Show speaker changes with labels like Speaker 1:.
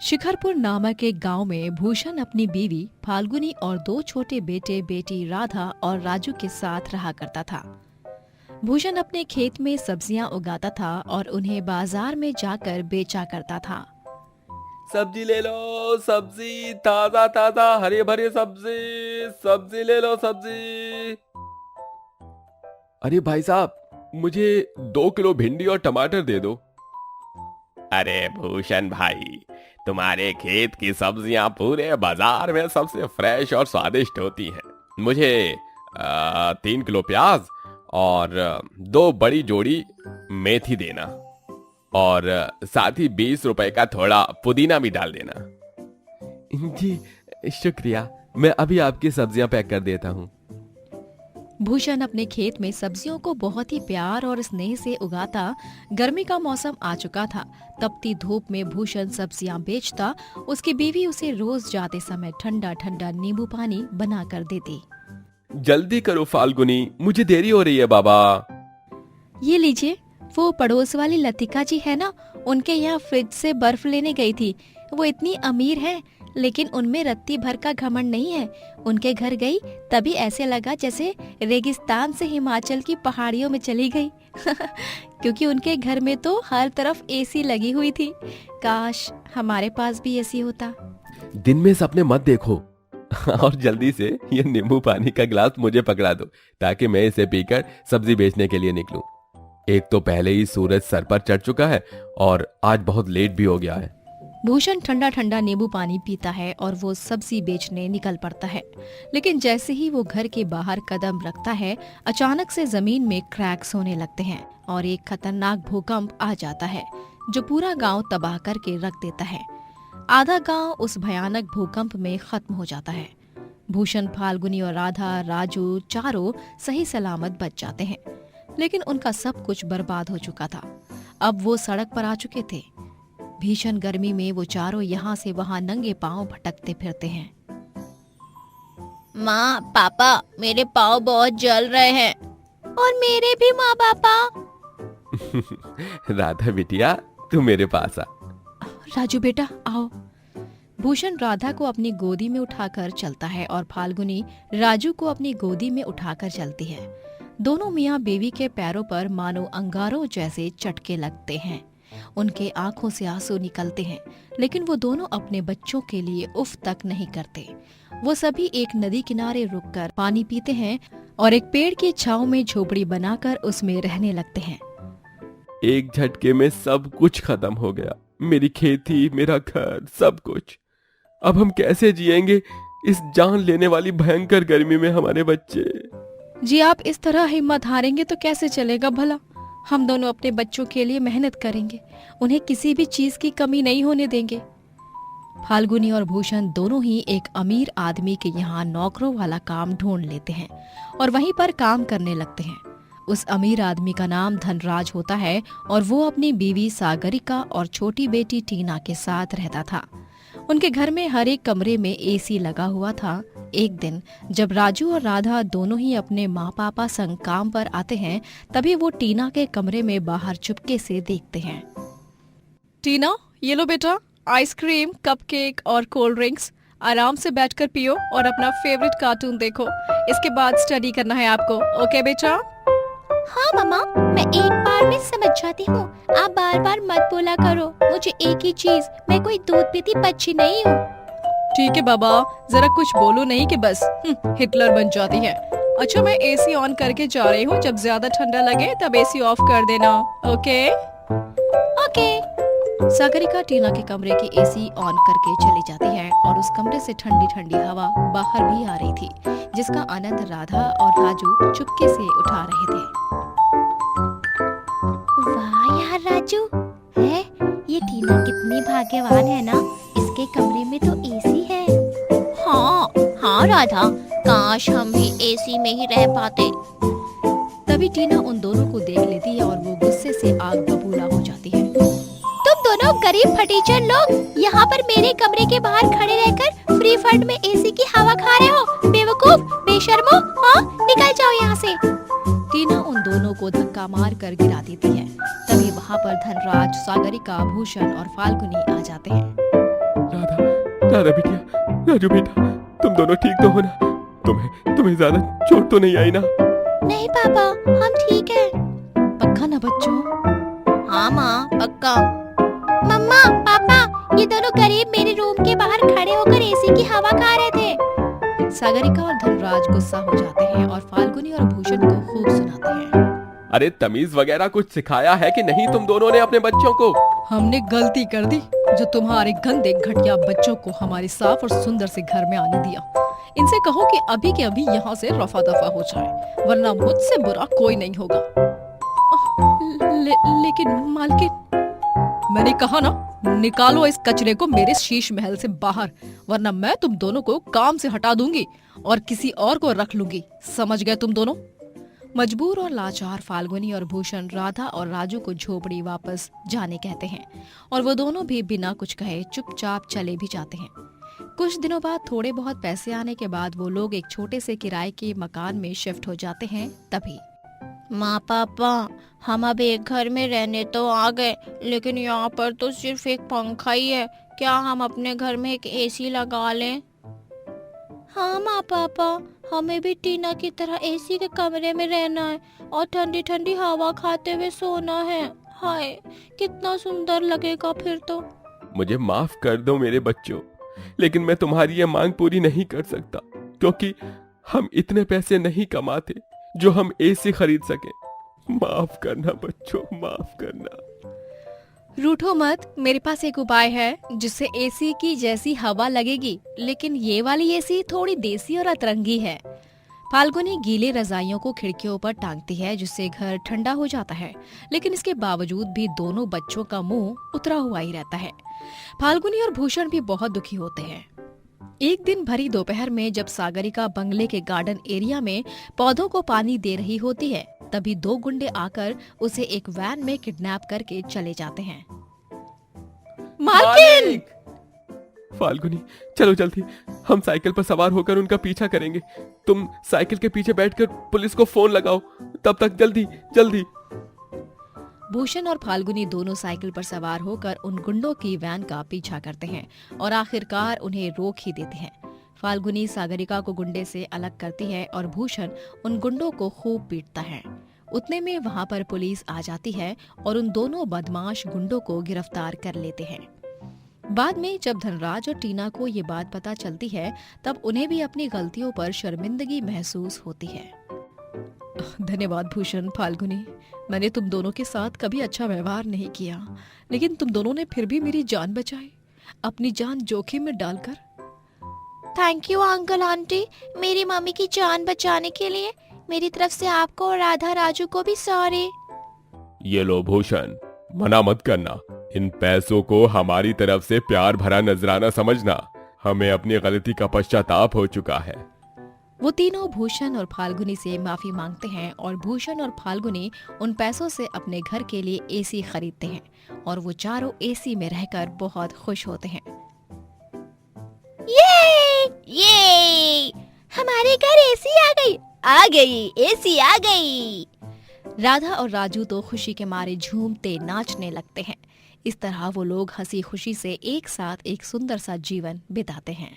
Speaker 1: शिखरपुर नामक एक गांव में भूषण अपनी बीवी फाल्गुनी और दो छोटे बेटे बेटी राधा और राजू के साथ रहा करता था। भूषण अपने खेत में सब्जियां उगाता था और उन्हें बाजार में जाकर बेचा करता था।
Speaker 2: सब्जी ले लो, सब्जी ताजा ताजा हरे भरे सब्जी, सब्जी ले लो सब्जी। अरे भाई साहब, मुझे 2 किलो भिंडी और टमाटर दे दो। अरे भूषण भाई, तुम्हारे खेत की सब्जियां पूरे बाजार में सबसे फ्रेश और स्वादिष्ट होती हैं। मुझे 3 किलो प्याज और 2 बड़ी जोड़ी मेथी देना, और साथ ही 20 रुपए का थोड़ा पुदीना भी डाल देना। जी शुक्रिया, मैं अभी आपकी सब्जियां पैक कर देता हूँ।
Speaker 1: भूषण अपने खेत में सब्जियों को बहुत ही प्यार और स्नेह से उगाता। गर्मी का मौसम आ चुका था। तपती धूप में भूषण सब्जियां बेचता। उसकी बीवी उसे रोज जाते समय ठंडा ठंडा नींबू पानी बना कर देती।
Speaker 2: जल्दी करो फाल्गुनी, मुझे देरी हो रही है बाबा।
Speaker 1: ये लीजिए, वो पड़ोस वाली लतिका जी है ना, उनके यहाँ फ्रिज से बर्फ लेने गई थी। वो इतनी अमीर है, लेकिन उनमें रत्ती भर का घमंड नहीं है। उनके घर गई तभी ऐसे लगा जैसे रेगिस्तान से हिमाचल की पहाड़ियों में चली गई। क्योंकि उनके घर में तो हर तरफ एसी लगी हुई थी। काश हमारे पास भी एसी होता।
Speaker 2: दिन में सपने मत देखो और जल्दी से ये नींबू पानी का गिलास मुझे पकड़ा दो, ताकि मैं इसे पीकर सब्जी बेचने के लिए निकलूं। एक तो पहले ही सूरज सर पर चढ़ चुका है और आज बहुत लेट भी हो गया है।
Speaker 1: भूषण ठंडा ठंडा नींबू पानी पीता है और वो सब्जी बेचने निकल पड़ता है। लेकिन जैसे ही वो घर के बाहर कदम रखता है, अचानक से जमीन में क्रैक्स होने लगते हैं और एक खतरनाक भूकंप आ जाता है जो पूरा गांव तबाह करके रख देता है। आधा गांव उस भयानक भूकंप में खत्म हो जाता है। भूषण, फाल्गुनी और राधा, राजू चारों सही सलामत बच जाते हैं, लेकिन उनका सब कुछ बर्बाद हो चुका था। अब वो सड़क पर आ चुके थे। भीषण गर्मी में वो चारों यहाँ से वहाँ नंगे पांव भटकते फिरते हैं।
Speaker 3: माँ, पापा, मेरे पाँव बहुत जल रहे हैं। और मेरे भी माँ पापा।
Speaker 2: राधा बिटिया, तू मेरे पास आ।
Speaker 1: राजू बेटा आओ। भूषण राधा को अपनी गोदी में उठाकर चलता है और फाल्गुनी राजू को अपनी गोदी में उठाकर चलती है। दोनों मियाँ बीवी के पैरों पर मानो अंगारों जैसे चटके लगते हैं। उनके आंखों से आंसू निकलते हैं, लेकिन वो दोनों अपने बच्चों के लिए उफ तक नहीं करते। वो सभी एक नदी किनारे रुककर पानी पीते हैं और एक पेड़ की छांव में झोपड़ी बनाकर उसमें रहने लगते हैं।
Speaker 2: एक झटके में सब कुछ खत्म हो गया, मेरी खेती, मेरा घर, सब कुछ। अब हम कैसे जिएंगे इस जान लेने वाली भयंकर गर्मी में? हमारे बच्चे।
Speaker 1: जी, आप इस तरह हिम्मत हारेंगे तो कैसे चलेगा भला? हम दोनों अपने बच्चों के लिए मेहनत करेंगे, उन्हें किसी भी चीज की कमी नहीं होने देंगे। फाल्गुनी और भूषण दोनों ही एक अमीर आदमी के यहाँ नौकरों वाला काम ढूंढ लेते हैं और वहीं पर काम करने लगते हैं। उस अमीर आदमी का नाम धनराज होता है और वो अपनी बीवी सागरिका और छोटी बेटी टीना के साथ रहता था। उनके घर में हर एक कमरे में एसी लगा हुआ था। एक दिन जब राजू और राधा दोनों ही अपने माँ पापा संग काम पर आते हैं, तभी वो टीना के कमरे में बाहर चुपके से देखते हैं। टीना, ये लो बेटा, आइसक्रीम, कपकेक और कोल्ड ड्रिंक्स। आराम से बैठकर पियो और अपना फेवरेट कार्टून देखो। इसके बाद स्टडी करना है आपको, ओके बेटा?
Speaker 3: हाँ मामा, मैं एक बार में समझ जाती हूँ। आप बार बार मत बोला करो मुझे एक ही चीज। मैं कोई दूध पीती बच्ची नहीं हूँ।
Speaker 1: ठीक है बाबा, जरा कुछ बोलो नहीं कि बस हिटलर बन जाती है। अच्छा, मैं एसी ऑन करके जा रही हूँ। जब ज्यादा ठंडा लगे तब एसी ऑफ कर देना, ओके?
Speaker 3: ओके।
Speaker 1: सागरिका टीना के कमरे की एसी ऑन करके चली जाती है और उस कमरे से ठंडी ठंडी हवा बाहर भी आ रही थी, जिसका आनंद राधा और राजू चुपके से उठा रहे थे।
Speaker 3: वाह यार राजू, है ये टीना कितनी भाग्यवान है ना, इसके कमरे में तो एसी है। हाँ हाँ राधा, काश हम भी एसी में ही रह पाते।
Speaker 1: तभी टीना उन दोनों को देख लेती है और वो गुस्से से आग बबूला हो जाती है।
Speaker 3: तुम दोनों गरीब फटीचर लोग यहाँ पर मेरे कमरे के बाहर खड़े रहकर फ्री फंड में एसी की हवा खा रहे हो। बेवकूफ, बेशर्मो, हाँ निकल जाओ यहाँ से।
Speaker 1: टीना उन दोनों को धक्का मार कर गिरा देती है। तभी वहाँ पर धनराज, सागरिका, भूषण और फाल्गुनी आ जाते हैं।
Speaker 2: राधा बिटिया, राजू बेटा, तुम दोनों ठीक तो हो ना? तुम्हें ज्यादा चोट तो नहीं आई ना?
Speaker 3: नहीं पापा, हम ठीक है।
Speaker 1: पक्का ना बच्चों?
Speaker 3: हाँ माँ, पक्का। मम्मा, पापा, ये दोनों गरीब मेरे रूम के बाहर खड़े होकर एसी की हवा खा रहे थे।
Speaker 1: सागरिका और धनराज गुस्सा हो जाते हैं और फाल्गुनी और भूषण को खूब सुनाते हैं।
Speaker 2: अरे तमीज वगैरह कुछ सिखाया है कि नहीं तुम दोनों ने अपने बच्चों को?
Speaker 1: हमने गलती कर दी जो तुम्हारे गंदे घटिया बच्चों को हमारे साफ और सुंदर से घर में आने दिया। इनसे कहो कि अभी के अभी यहाँ से रफा दफा हो जाए, वरना मुझसे बुरा कोई नहीं होगा। लेकिन मालकिन, मैंने कहा ना, निकालो इस कचरे को मेरे शीश महल से बाहर, वरना मैं तुम दोनों को काम से हटा दूंगी और किसी और को रख लूंगी। समझ गए तुम दोनों? मजबूर और लाचार फाल्गुनी और भूषण राधा और राजू को झोपड़ी वापस जाने कहते हैं और वो दोनों भी बिना कुछ कहे चुपचाप चले भी जाते हैं। कुछ दिनों बाद थोड़े बहुत पैसे आने के बाद वो लोग एक छोटे से किराए के मकान में शिफ्ट हो जाते हैं। तभी
Speaker 3: माँ पापा, हम अब एक घर में रहने तो आ गए, लेकिन यहाँ पर तो सिर्फ एक पंखा ही है। क्या हम अपने घर में एक एसी लगा लें? हाँ माँ पापा, हमें भी टीना की तरह एसी के कमरे में रहना है और ठंडी ठंडी हवा खाते हुए सोना है। हाय, कितना सुंदर लगेगा फिर तो।
Speaker 2: मुझे माफ कर दो मेरे बच्चों, लेकिन मैं तुम्हारी ये मांग पूरी नहीं कर सकता, क्योंकि हम इतने पैसे नहीं कमाते जो हम एसी खरीद सके। माफ करना बच्चों, माफ करना।
Speaker 1: रूठो मत, मेरे पास एक उपाय है जिससे एसी की जैसी हवा लगेगी, लेकिन ये वाली एसी थोड़ी देसी और अतरंगी है। फाल्गुनी गीले रजाइयों को खिड़कियों पर टांगती है जिससे घर ठंडा हो जाता है, लेकिन इसके बावजूद भी दोनों बच्चों का मुंह उतरा हुआ ही रहता है। फाल्गुनी और भूषण भी बहुत दुखी होते हैं। एक दिन भरी दोपहर में जब सागरिका बंगले के गार्डन एरिया में पौधों को पानी दे रही होती है, तभी दो गुंडे आकर उसे एक वैन में किडनैप करके चले जाते हैं। मालकिन!
Speaker 2: फाल्गुनी, चलो जल्दी, हम साइकिल पर सवार होकर उनका पीछा करेंगे। तुम साइकिल के पीछे बैठकर पुलिस को फोन लगाओ, तब तक जल्दी जल्दी।
Speaker 1: भूषण और फाल्गुनी दोनों साइकिल पर सवार होकर उन गुंडों की वैन का पीछा करते हैं और आखिरकार उन्हें रोक ही देते हैं। फाल्गुनी सागरिका को गुंडे से अलग करती है और भूषण उन गुंडों को खूब पीटता है। उतने में वहां पर पुलिस आ जाती है और उन दोनों बदमाश गुंडों को गिरफ्तार कर लेते हैं। बाद में जब धनराज और टीना को ये बात पता चलती है, तब उन्हें भी अपनी गलतियों पर शर्मिंदगी महसूस होती है। धन्यवाद भूषण, फाल्गुनी, मैंने तुम दोनों के साथ कभी अच्छा व्यवहार नहीं किया, लेकिन तुम दोनों ने फिर भी मेरी जान बचाई, अपनी जान जोखिम में डालकर।
Speaker 3: थैंक यू अंकल आंटी, मेरी मम्मी की जान बचाने के लिए। मेरी तरफ से आपको और राधा राजू को भी सॉरी।
Speaker 2: ये लो भूषण, मना मत करना। इन पैसों को हमारी तरफ से प्यार भरा नजराना समझना। हमें अपनी गलती का पश्चाताप हो चुका है।
Speaker 1: वो तीनों भूषण और फाल्गुनी से माफी मांगते हैं और भूषण और फाल्गुनी उन पैसों से अपने घर के लिए एसी खरीदते हैं और वो चारों एसी में रहकर बहुत खुश होते हैं।
Speaker 3: ये हमारे घर एसी आ गई, एसी आ गई।
Speaker 1: राधा और राजू तो खुशी के मारे झूमते नाचने लगते हैं। इस तरह वो लोग हंसी खुशी से एक साथ एक सुंदर सा जीवन बिताते हैं।